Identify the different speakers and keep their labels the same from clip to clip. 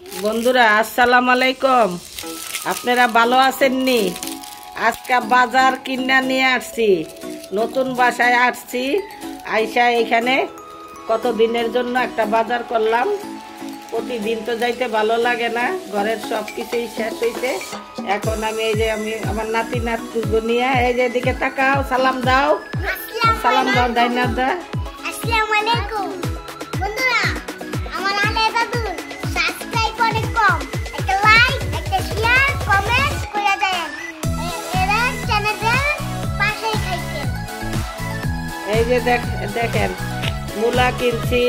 Speaker 1: বন্ধুরা আসসালামু আলাইকুম। আপনারা ভালো আছেননি? আজকে বাজার কিনা নিয়ে আসছি, নতুন বাসায় আসছি। আইসা এখানে কত দিনের জন্য একটা বাজার করলাম। প্রতিদিন তো যাইতে ভালো লাগে না, ঘরের সব কিছুই শেষ হইতে। এখন আমি আমার নাতি নাতু নিয়ে এই যে দিকে তাকাও, সালাম দাও, সালাম দাও ডাইনার দা।
Speaker 2: আসসালামু আলাইকুম বন্ধুরা, আমার আলে দাদু সাবস্ক্রাইব করে কম, একটা লাইক, একটা শেয়ার, কমেন্ট করে দেন। এরা চ্যানেলের পাশেই থাকেন।
Speaker 1: এই যে দেখেন, মূলা কিনছি,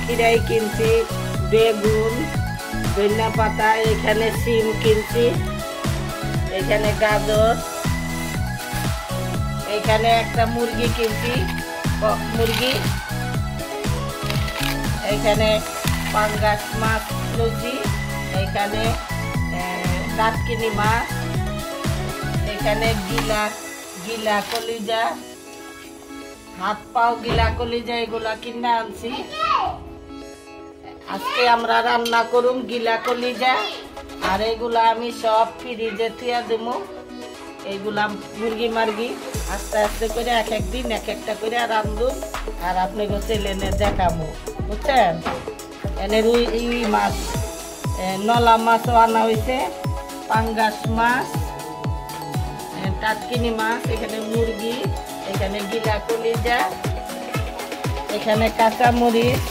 Speaker 1: খিরাই কিনছি, বেগুন, ধনিয়া পাতা, এখানে সিম কিনছি, এখানে গাজর, এখানে একটা মুরগি কিনছি, মুরগি, এখানে পাঙ্গাস মাছ লুচি, এখানে দাঁতকিনি মাছ, এখানে গিলা কলিজা, হাত পাও গিলা কলিজা, এগুলা কিনে আনছি। আজকে আমরা রান্না করুম গিলা কলিজা, আর এগুলা আমি সব ফ্রিজে থুয়া দেবো। এইগুলা মুরগি মার্গি আস্তে আস্তে করে এক একদিন এক একটা করে রান্ধুম, আর আপনাকে চ্যানেলে দেখাবো, বুঝছেন। এনে রুই মাছ, নলা মাছও আনা হয়েছে, পাঙ্গাস মাছ, টাটকিনি মাছ, এখানে মুরগি, এখানে গিলা কলিজা, এখানে কাঁচা মরিচ,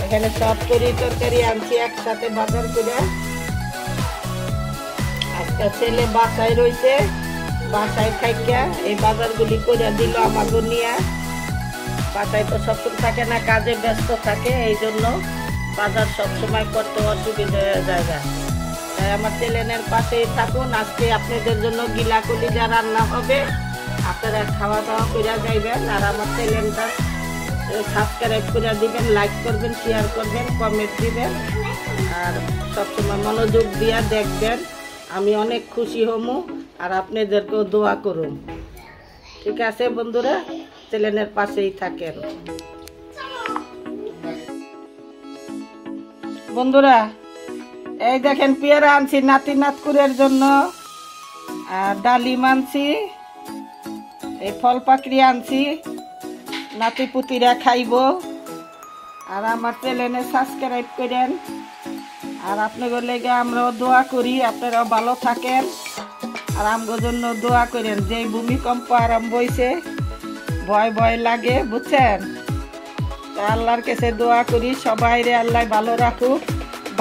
Speaker 1: এখানে সব তরকারি আনছি একসাথে বাজার করে। আজকে ছেলে বাসায় রয়েছে, বাসায় থাকিয়া এই বাজারগুলি করে দিল আমাকে নিয়ে। বাসায় তো সবসময় থাকে না, কাজে ব্যস্ত থাকে, এই জন্য বাজার সবসময় করতে অসুবিধা হয়ে যায়। তাই আমার ছেলেনের পাশেই থাকুন। আজকে আপনাদের জন্য গিলা কলিজা রান্না হবে, আপনারা খাওয়া দাওয়া করে যাইবেন। আর আমার চ্যানেলটা সাবস্ক্রাইব করে দিবেন, লাইক করবেন, শেয়ার করবেন, কমেন্ট দিবেন, আর সবসময় মনোযোগ দিয়ে দেখবেন। আমি অনেক খুশি হমু, আর আপনাদেরকেও দোয়া করুন। ঠিক আছে বন্ধুরা, চ্যানেলের পাশেই থাকেন। বন্ধুরা এই দেখেন, পেয়ারা আনছি নাতি নাতকুরের জন্য, আর ডালিম আনছি, এই ফল পাকড়ি আনছি, নাতি পুতিরা খাইব। আর আমার চ্যানেলে সাবস্ক্রাইব করেন, আর আপনাদের লেগে আমরাও দোয়া করি, আপনারাও ভালো থাকেন, আর আমগোর জন্য দোয়া করেন। যে ভূমিকম্প আরম্ভ হয়েছে, ভয় ভয় লাগে, বুঝছেন। তা আল্লাহর কাছে দোয়া করি, সবাই আল্লাহ ভালো রাখুক,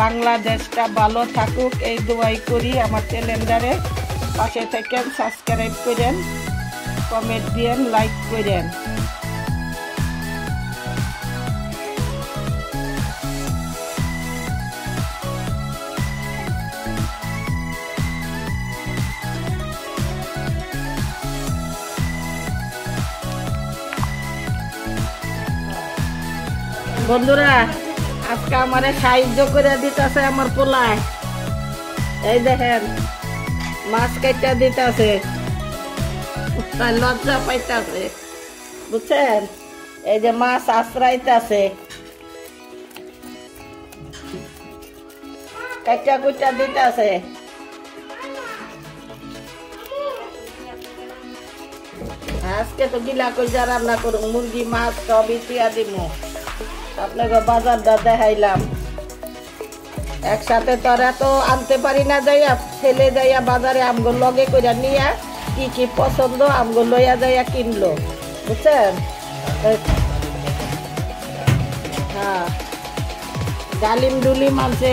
Speaker 1: বাংলাদেশটা ভালো থাকুক, এই দোয়াই করি। আমার চ্যানেলটারে পাশে থাকেন, সাবস্ক্রাইব করেন, কমেন্ট দিয়েন, লাইক করেন। বন্ধুরা আজকে আমার সাহায্য করে দিতেছে আমার পোলায়। এই দেখেন, মাছ কাটা দিতেছে, লজ্জা পাইতেছে, বুঝছেন। এই যে মাছ আশ্রাইতেছে, কাটা কুটা দিতেছে। আজকে তো গিলা কইজা রান্না করুন, মুরগি মাছ সবই তিয়া দিব। আপনাকে বাজারটা দেখাইলাম, একসাথে তোরা তো আনতে পারি না, যাইয়া ছেলে যাইয়া বাজারে আমগো লগে কইরা নিয়া কি কি পছন্দ আমগো লইয়া যাইয়া কিনলো, বুঝছেন। হ্যাঁ, ডালিম ডুলিম আনছে,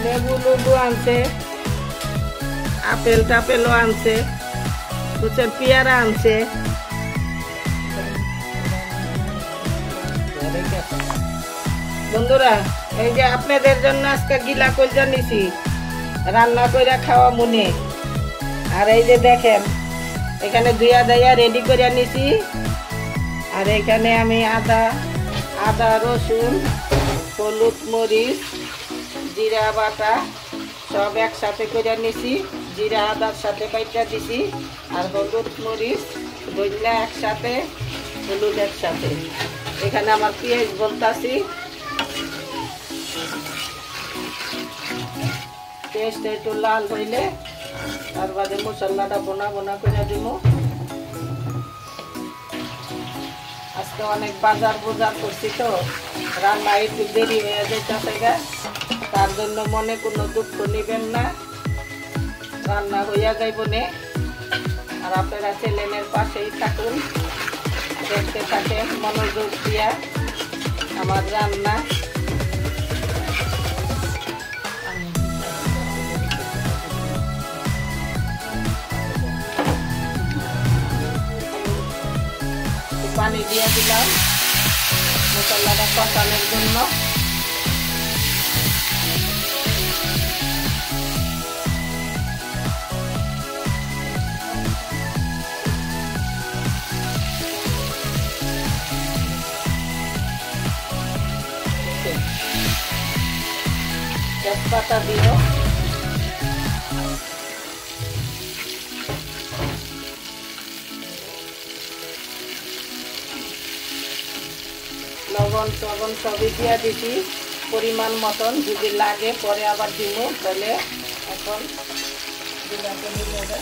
Speaker 1: লেবু লুবু আনছে, আপেল টাপেলও আনছে, বুঝছেন, পেয়ারা আনছে। বন্ধুরা এই যে আপনাদের জন্য আজকে গিলা কলিজা নিছি, রান্না কইরা খাওয়া মনে। আর এই যে দেখেন, এখানে ধুয়া দাইয়া রেডি করে নিছি, আর এখানে আমি আদা রসুন, হলুদ মরিচ, জিরা বাটা সব একসাথে করে নিছি, জিরা আদার সাথে বাইটা দিছি, আর হলুদ মরিচ ধনিয়া একসাথে, হলুদ একসাথে। এখানে আমার পেঁয়াজ বলতাছি, পেঁয়াজটা একটু লাল হইলে তার বাদে মশলাটা বোনা বোনা করে দিব। আজকে অনেক বাজার করছি তো, রান্না একটু দেরি হয়ে যাইতেছে গা, তার জন্য মনে কোনো দুঃখ নিবেন না, রান্না হইয়া যাইব নে। আর আপনারা চ্যানেলের পাশেই থাকুন, দেখতে থাকেন মনোযোগ দিয়া আমার রান্না। পানি দিয়ে দিলাম মশলাটা কষানোর জন্য। তেজপাতা দিও, লবণ টবণ সবই দিয়ে দিছি পরিমাণ মতন, যদি লাগে পরে আবার দিব, তাহলে এখন দিলাকে দিয়ে দেবে।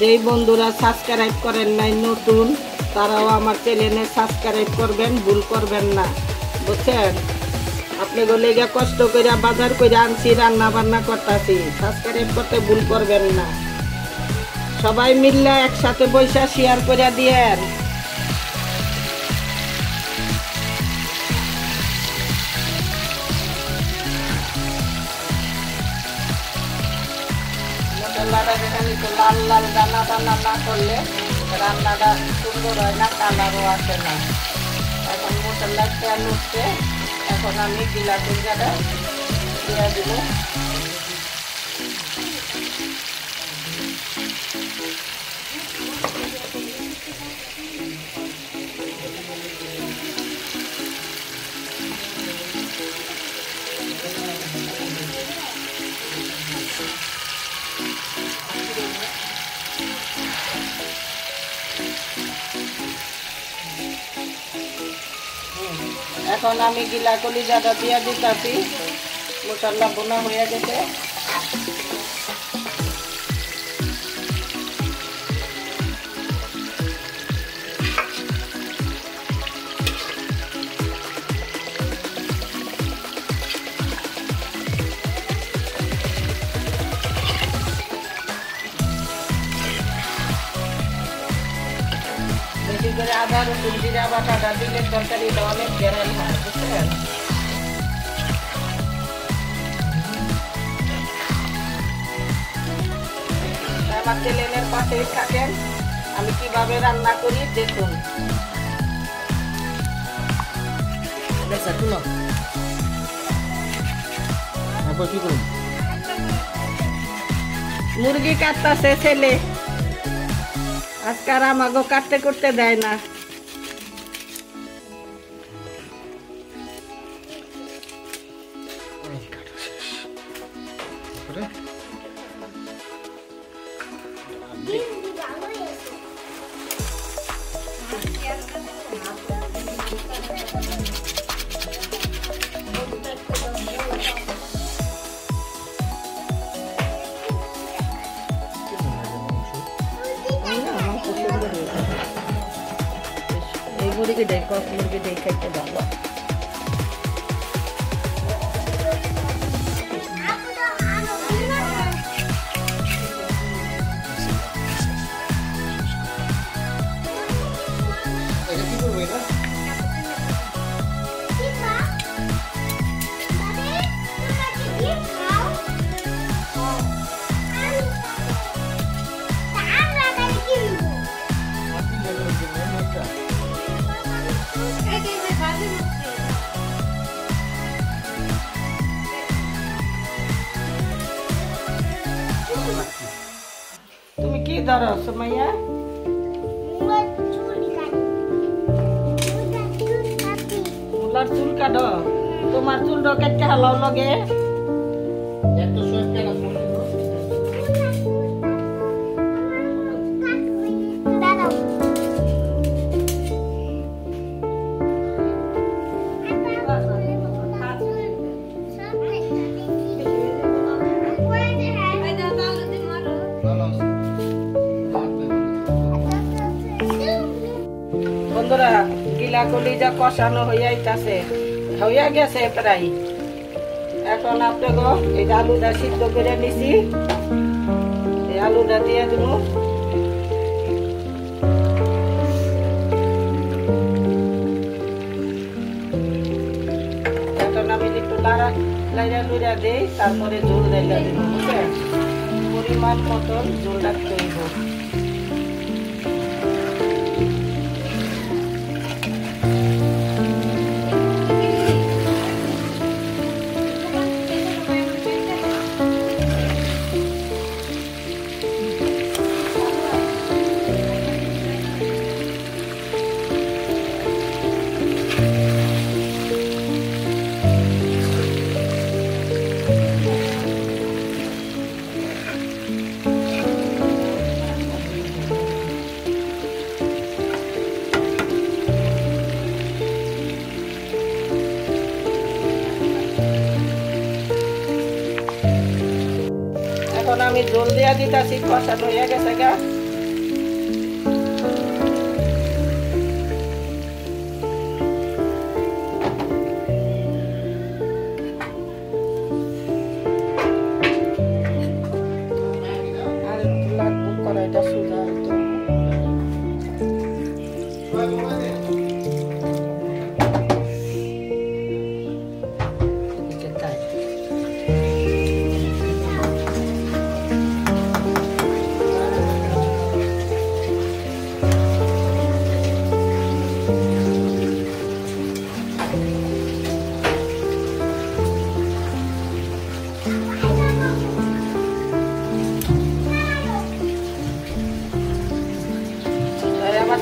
Speaker 1: যেই বন্ধুরা সাবস্ক্রাইব করেন নাই নতুন, তারাও আমার চ্যানেলে সাবস্ক্রাইব করবেন, ভুল করবেন না, বুঝছেন? আপনি গেলে গিয়ে কষ্ট করে বাজার করে আনছি, রান্না বান্না করতেছি, সাবস্ক্রাইব করতে ভুল করবেন না। সবাই মিললে একসাথে বৈশা শেয়ার করে দিয়েন। মশলাটা যেখানে একটু লাল লাল দানা দানা না করলে রান্নাটা সুন্দর হয় না, কালারও আসে না। এখন মশলার তেল উঠছে, এখন আমি জিলাপির জায়গা দিয়ে দিব। এখন আমি গিলা কলিজাটা দিয়ে দিতেছি, মশলা বোনা হয়ে গেছে। বেশি করে আদা রসুন জিরা বাটাটা দিলে তরকারিটা অনেক গ্যারান হয়, বুঝছেন? আমার চ্যানেলের পাশেই থাকেন, আমি কিভাবে রান্না করি দেখুন। মুরগি কাটতেছে ছেলে, আজকাল আমাকে কাটতে করতে দেয় না। এই মুরগি দেখো, মুরগি দেখে ভালো। তুমি কি ধরো সুমাইয়া?
Speaker 2: চুল কাটি
Speaker 1: আবার চুল কাটো, তোমার চুল কেটে হালাও লগে। বন্ধুরা গিলা কলিজা কষানো হইয়া গেছে প্রায়। এখন আপনাকে এই আলুটা সিদ্ধ করে নিছি, এই আলুটা দিয়ে দিব। এখন আমি একটু লাইরা লুইরা দিই, তারপরে ঝোল লাইরা দিব। বুঝছেন, পরিমাণ মতন ঝোল রাখতে হইব। এখন আমি জল দিয়া দিতাছি, কষানো হয়ে গেছে গা। আর লাগবো কড়াইটা সোজা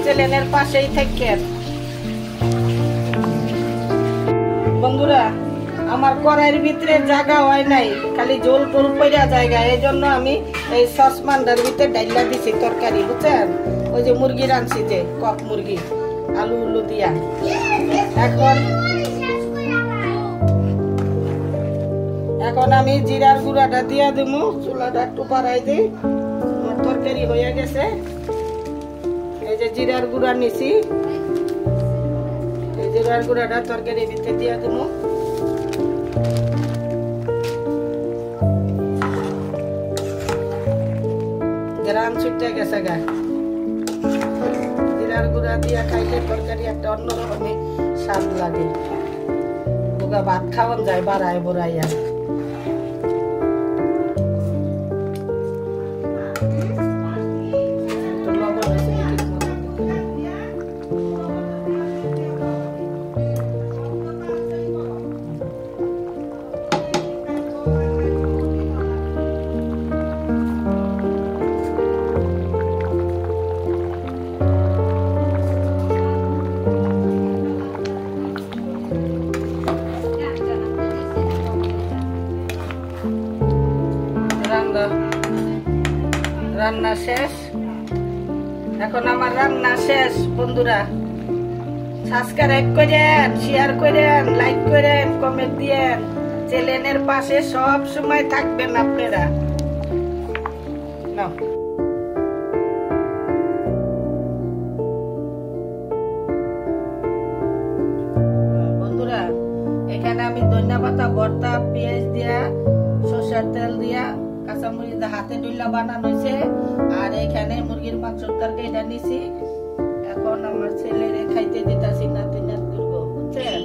Speaker 1: চ্যানেলের পাশেই থাকেন। বন্ধুরা আমার কড়াইয়ের ভিতরে জায়গা হয় নাই, খালি ঝোল টোল পড়া জায়গা, এই জন্য আমি এই সসমানটার ভিতরে ডাইলা দিছি তরকারি। বুঝছেন, ওই যে মুরগি রাঁধছি, যে কক মুরগি আলু উলু দিয়া। এখন আমি জিরার গুঁড়াটা দিয়া দিব, চুলাটা একটু বাড়াই দিই। আমার তরকারি হয়ে গেছে। এই যে জিরার গুঁড়া নিছি, এই জিরার গুঁড়াটা তরকারির ভিতরে দিয়ে দেব। গ্রাম ছুটে গেছে গা। জিরার গুঁড়া দিয়া খাইলে তরকারি একটা অন্যরকমই স্বাদ লাগে। ওগা ভাত খাওয়ান যায় বাড়ায় বড়াইয়া। রান্না শেষ। এখন আমার রান্না শেষ। বন্ধুরা সাবস্ক্রাইব করেন, শেয়ার করেন, লাইক করেন, কমেন্ট দিয়েন। চ্যানেলের পাশে সব সময় থাকবেন আপনারা। বন্ধুরা এখানে আমি ধনিয়া পাতা ভর্তা, পেঁয়াজ দিয়া, সরষের তেল দিয়া, কাঁচামরিচ হাতে ডুইলা বানানো হয়েছে। আর এখানে মুরগির মাংসের তরকারিটা নিছি। এখন আমার ছেলেরে খাইতে দিতাছি, নাতি নাত করবো। বুঝছেন।